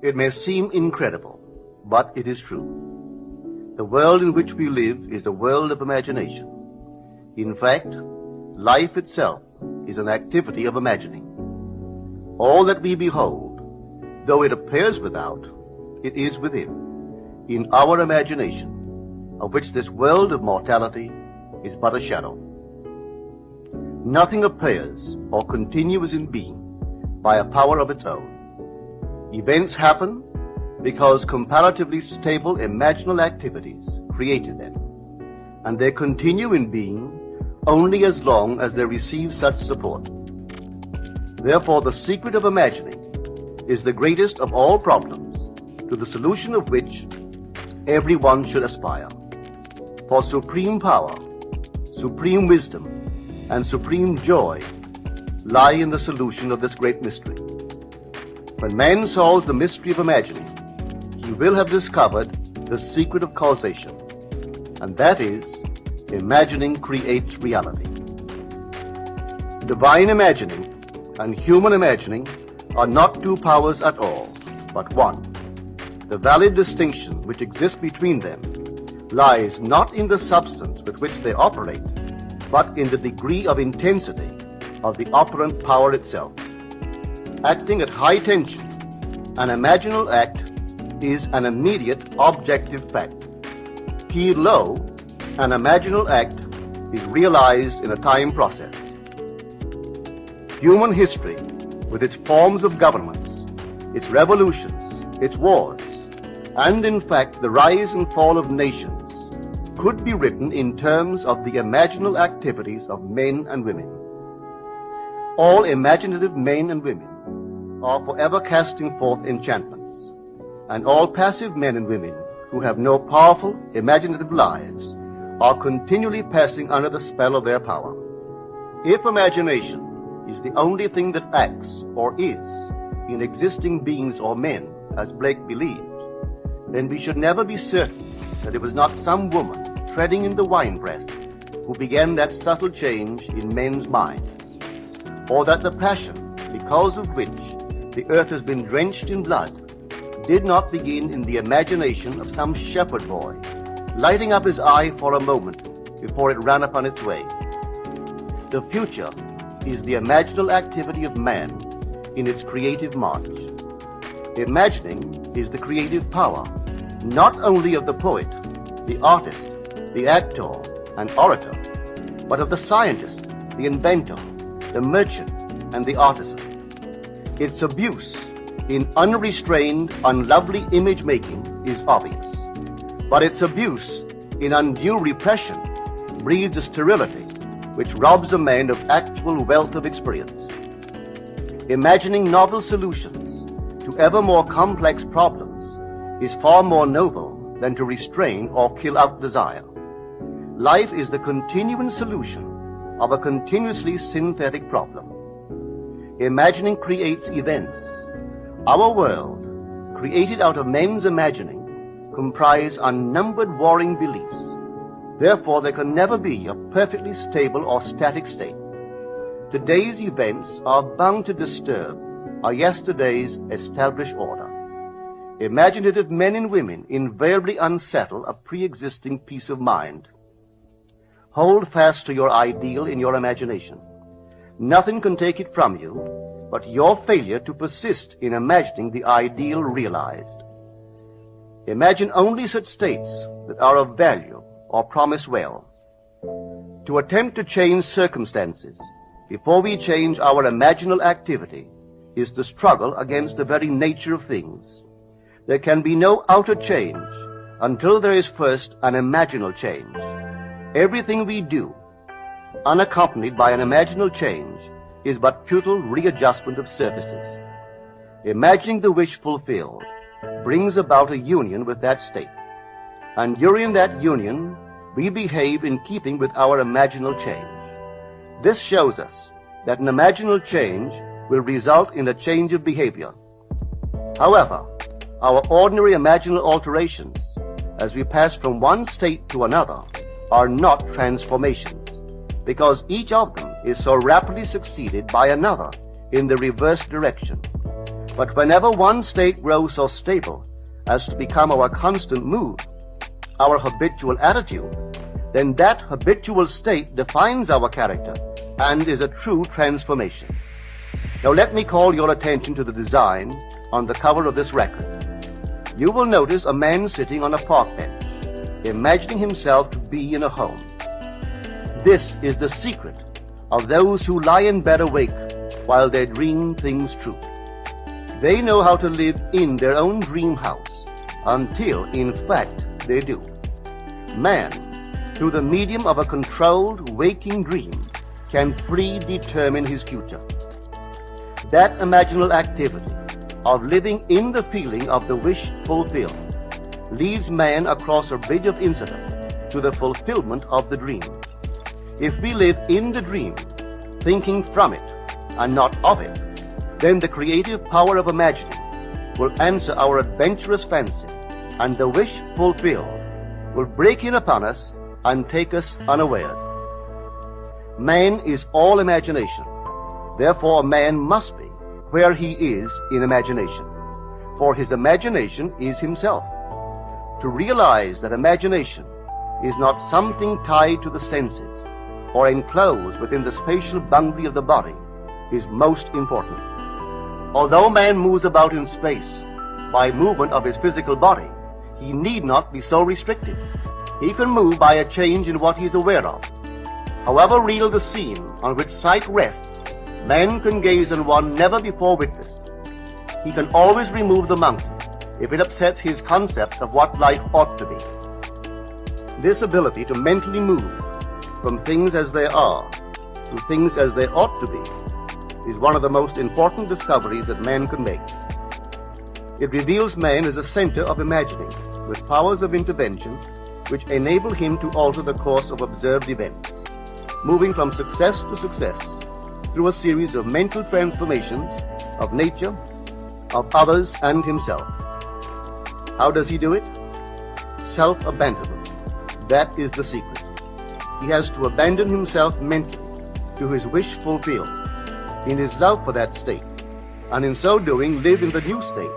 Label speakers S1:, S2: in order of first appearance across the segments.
S1: It may seem incredible, but it is true. The world in which we live is a world of imagination. In fact, life itself is an activity of imagining. All that we behold, though it appears without, it is within, in our imagination, of which this world of mortality is but a shadow. Nothing appears or continues in being by a power of its own. Events happen because comparatively stable imaginal activities created them, and they continue in being only as long as they receive such support. Therefore, the secret of imagining is the greatest of all problems, to the solution of which everyone should aspire. For supreme power, supreme wisdom, and supreme joy lie in the solution of this great mystery. When man solves the mystery of imagining, he will have discovered the secret of causation, and that is, imagining creates reality. Divine imagining and human imagining are not two powers at all, but one. The valid distinction which exists between them lies not in the substance with which they operate, but in the degree of intensity of the operant power itself. Acting at high tension, an imaginal act is an immediate objective fact. Keyed low, an imaginal act is realized in a time process. Human history, with its forms of governments, its revolutions, its wars, and in fact the rise and fall of nations, could be written in terms of the imaginal activities of men and women. All imaginative men and women are forever casting forth enchantments, and all passive men and women who have no powerful, imaginative lives are continually passing under the spell of their power. If imagination is the only thing that acts or is in existing beings or men, as Blake believed, then we should never be certain that it was not some woman treading in the winepress who began that subtle change in men's minds, or that the passion because of which the earth has been drenched in blood did not begin in the imagination of some shepherd boy, lighting up his eye for a moment before it ran upon its way. The future is the imaginal activity of man in its creative march. Imagining is the creative power, not only of the poet, the artist, the actor and orator, but of the scientist, the inventor, the merchant, and the artisan. Its abuse in unrestrained, unlovely image-making is obvious, but its abuse in undue repression breeds a sterility which robs a man of actual wealth of experience. Imagining novel solutions to ever more complex problems is far more noble than to restrain or kill out desire. Life is the continuing solution of a continuously synthetic problem. Imagining creates events. Our world, created out of men's imagining, comprise unnumbered warring beliefs. Therefore, there can never be a perfectly stable or static state. Today's events are bound to disturb our yesterday's established order. Imaginative men and women invariably unsettle a pre-existing peace of mind. Hold fast to your ideal in your imagination. Nothing can take it from you but your failure to persist in imagining the ideal realized. Imagine only such states that are of value or promise well. To attempt to change circumstances before we change our imaginal activity is to struggle against the very nature of things. There can be no outer change until there is first an imaginal change. Everything we do, unaccompanied by an imaginal change, is but futile readjustment of surfaces. Imagining the wish fulfilled brings about a union with that state, and during that union we behave in keeping with our imaginal change. This shows us that an imaginal change will result in a change of behavior. However, our ordinary imaginal alterations, as we pass from one state to another, are not transformations, because each of them is so rapidly succeeded by another in the reverse direction. But whenever one state grows so stable as to become our constant mood, our habitual attitude, then that habitual state defines our character and is a true transformation. Now let me call your attention to the design on the cover of this record. You will notice a man sitting on a park bench, imagining himself to be in a home. This is the secret of those who lie in bed awake while they dream things true. They know how to live in their own dream house until, in fact, they do. Man, through the medium of a controlled waking dream, can predetermine his future. That imaginal activity of living in the feeling of the wish fulfilled leads man across a bridge of incident to the fulfillment of the dream. If we live in the dream, thinking from it and not of it, then the creative power of imagining will answer our adventurous fancy, and the wish fulfilled will break in upon us and take us unawares. Man is all imagination. Therefore, man must be where he is in imagination, for his imagination is himself. To realize that imagination is not something tied to the senses or enclosed within the spatial boundary of the body is most important. Although man moves about in space by movement of his physical body, he need not be so restricted. He can move by a change in what he is aware of. However real the scene on which sight rests, man can gaze on one never before witnessed. He can always remove the mountain if it upsets his concept of what life ought to be. This ability to mentally move from things as they are to things as they ought to be is one of the most important discoveries that man can make. It reveals man as a center of imagining with powers of intervention which enable him to alter the course of observed events, moving from success to success through a series of mental transformations of nature, of others, and himself. How does he do it? Self-abandonment. That is the secret. He has to abandon himself mentally to his wish fulfilled, in his love for that state, and in so doing live in the new state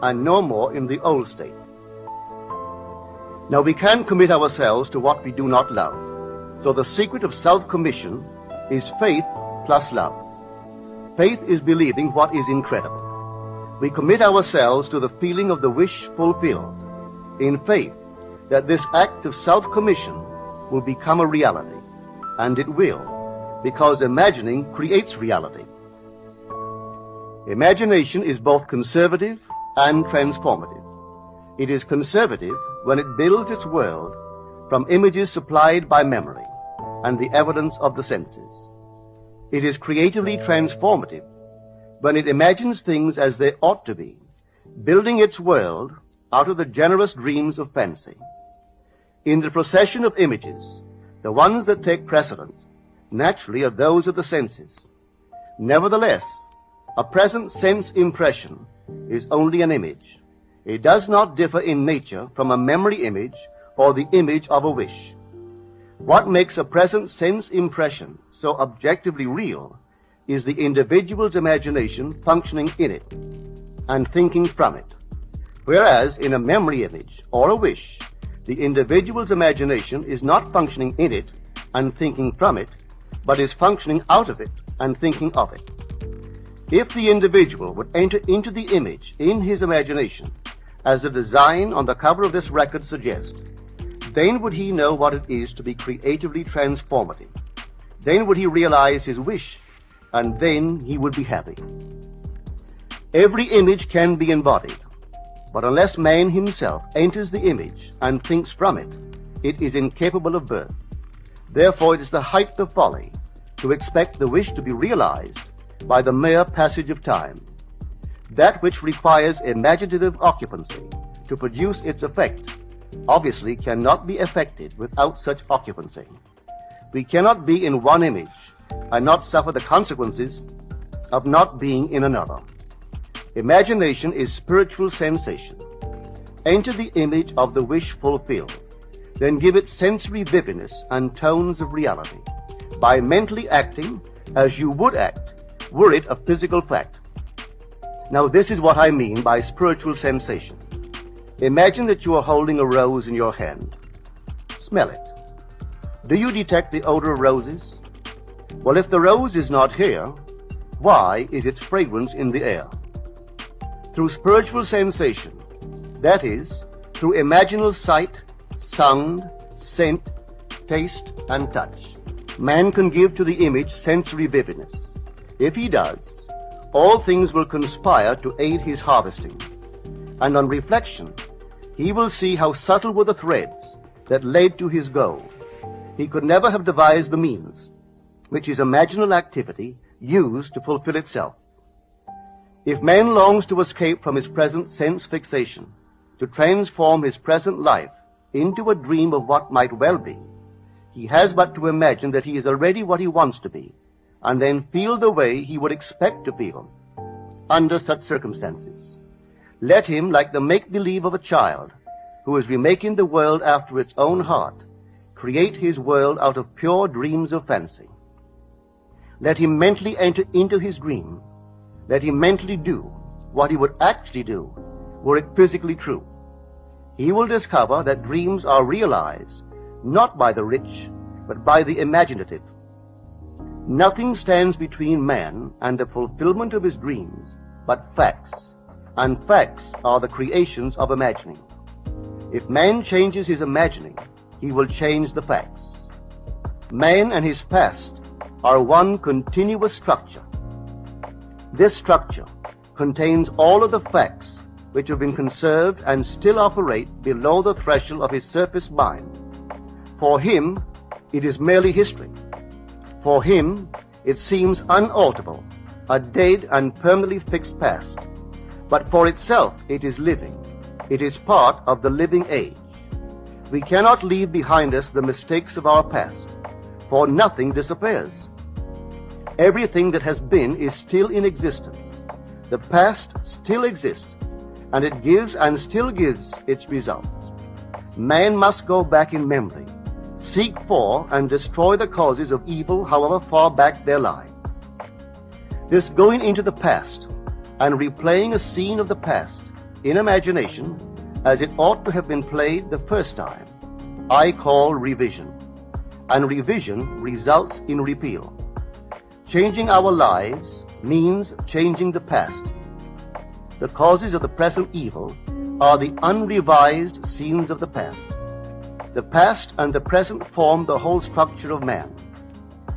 S1: and no more in the old state. Now we can't commit ourselves to what we do not love, so the secret of self-commission is faith plus love. Faith is believing what is incredible. We commit ourselves to the feeling of the wish fulfilled, in faith that this act of self-commission will become a reality, and it will, because imagining creates reality. Imagination is both conservative and transformative. It is conservative when it builds its world from images supplied by memory and the evidence of the senses. It is creatively transformative when it imagines things as they ought to be, building its world out of the generous dreams of fancy. In the procession of images, the ones that take precedence naturally are those of the senses. Nevertheless, a present sense impression is only an image. It does not differ in nature from a memory image or the image of a wish. What makes a present sense impression so objectively real is the individual's imagination functioning in it and thinking from it, whereas in a memory image or a wish, the individual's imagination is not functioning in it and thinking from it, but is functioning out of it and thinking of it. If the individual would enter into the image in his imagination, as the design on the cover of this record suggests, then would he know what it is to be creatively transformative. Then would he realize his wish, and then he would be happy. Every image can be embodied, but unless man himself enters the image and thinks from it, it is incapable of birth. Therefore, it is the height of folly to expect the wish to be realized by the mere passage of time. That which requires imaginative occupancy to produce its effect obviously cannot be effected without such occupancy. We cannot be in one image and not suffer the consequences of not being in another. Imagination is spiritual sensation. Enter the image of the wish fulfilled, then give it sensory vividness and tones of reality by mentally acting as you would act were it a physical fact. Now this is what I mean by spiritual sensation. Imagine that you are holding a rose in your hand. Smell it. Do you detect the odor of roses? Well, if the rose is not here, why is its fragrance in the air? Through spiritual sensation, that is, through imaginal sight, sound, scent, taste, and touch, man can give to the image sensory vividness. If he does, all things will conspire to aid his harvesting. And on reflection, he will see how subtle were the threads that led to his goal. He could never have devised the means which his imaginal activity used to fulfill itself. If man longs to escape from his present sense fixation, to transform his present life into a dream of what might well be, he has but to imagine that he is already what he wants to be, and then feel the way he would expect to feel under such circumstances. Let him, like the make-believe of a child who is remaking the world after its own heart, create his world out of pure dreams of fancy. Let him mentally enter into his dream. Let him mentally do what he would actually do were it physically true. He will discover that dreams are realized not by the rich, but by the imaginative. Nothing stands between man and the fulfillment of his dreams but facts, and facts are the creations of imagining. If man changes his imagining, he will change the facts. Man and his past are one continuous structure. This structure contains all of the facts which have been conserved and still operate below the threshold of his surface mind. For him, it is merely history. For him, it seems unalterable, a dead and permanently fixed past. But for itself, it is living. It is part of the living age. We cannot leave behind us the mistakes of our past, for nothing disappears. Everything that has been is still in existence. The past still exists, and it gives and still gives its results. Man must go back in memory, seek for and destroy the causes of evil however far back they lie. This going into the past and replaying a scene of the past in imagination as it ought to have been played the first time, I call revision. And revision results in repeal. Changing our lives means changing the past. The causes of the present evil are the unrevised scenes of the past. The past and the present form the whole structure of man.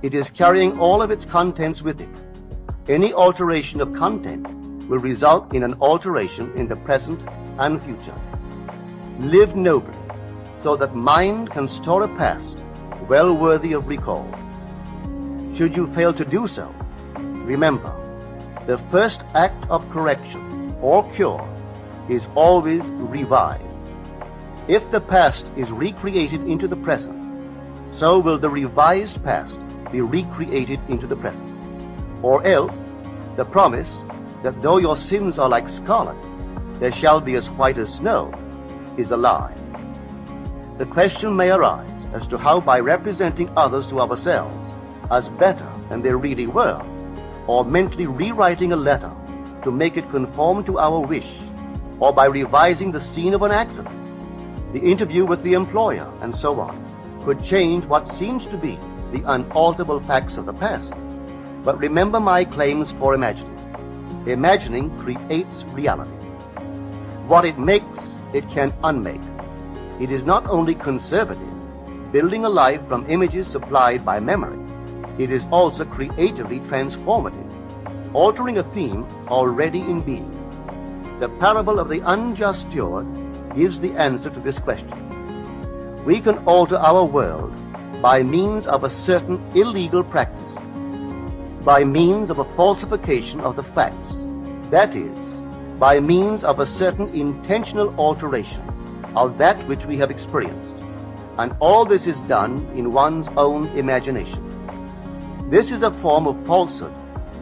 S1: It is carrying all of its contents with it. Any alteration of content will result in an alteration in the present and future. Live nobly, so that mind can store a past well worthy of recall. Should you fail to do so, remember, the first act of correction or cure is always revise. If the past is recreated into the present, so will the revised past be recreated into the present. Or else, the promise that though your sins are like scarlet, they shall be as white as snow, is a lie. The question may arise as to how by representing others to ourselves as better than they really were, or mentally rewriting a letter to make it conform to our wish, or by revising the scene of an accident, the interview with the employer, and so on, could change what seems to be the unalterable facts of the past. But remember my claims for imagining. Imagining creates reality. What it makes, it can unmake. It is not only conservative, building a life from images supplied by memory. It is also creatively transformative, altering a theme already in being. The parable of the unjust steward gives the answer to this question. We can alter our world by means of a certain illegal practice, by means of a falsification of the facts, that is, by means of a certain intentional alteration of that which we have experienced. And all this is done in one's own imagination. This is a form of falsehood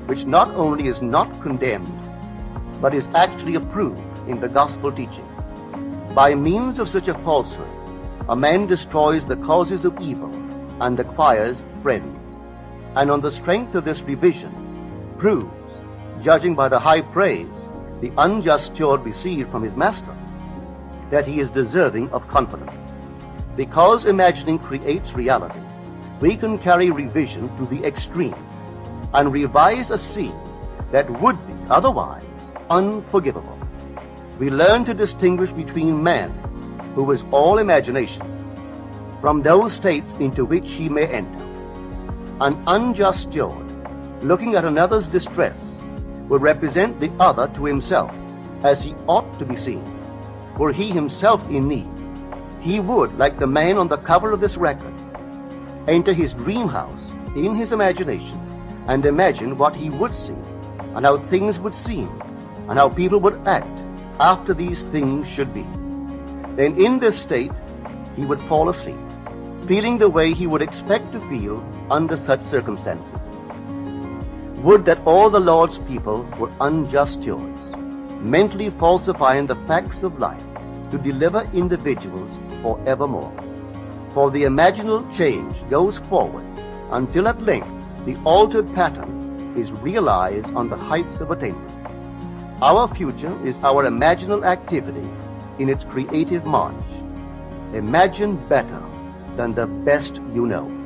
S1: which not only is not condemned, but is actually approved in the gospel teaching. By means of such a falsehood, a man destroys the causes of evil and acquires friends, and on the strength of this revision, proves judging by the high praise the unjust steward received from his master, that he is deserving of confidence. Because imagining creates reality, we can carry revision to the extreme and revise a scene that would be otherwise unforgivable. We learn to distinguish between man, who is all imagination, from those states into which he may enter. An unjust steward, looking at another's distress, will represent the other to himself as he ought to be seen. Were he himself in need, he would, like the man on the cover of this record, enter his dream house in his imagination and imagine what he would see and how things would seem and how people would act after these things should be. Then in this state he would fall asleep, feeling the way he would expect to feel under such circumstances. Would that all the Lord's people were unjust stewards, mentally falsifying the facts of life to deliver individuals forevermore. For the imaginal change goes forward until at length the altered pattern is realized on the heights of attainment. Our future is our imaginal activity in its creative march. Imagine better than the best you know.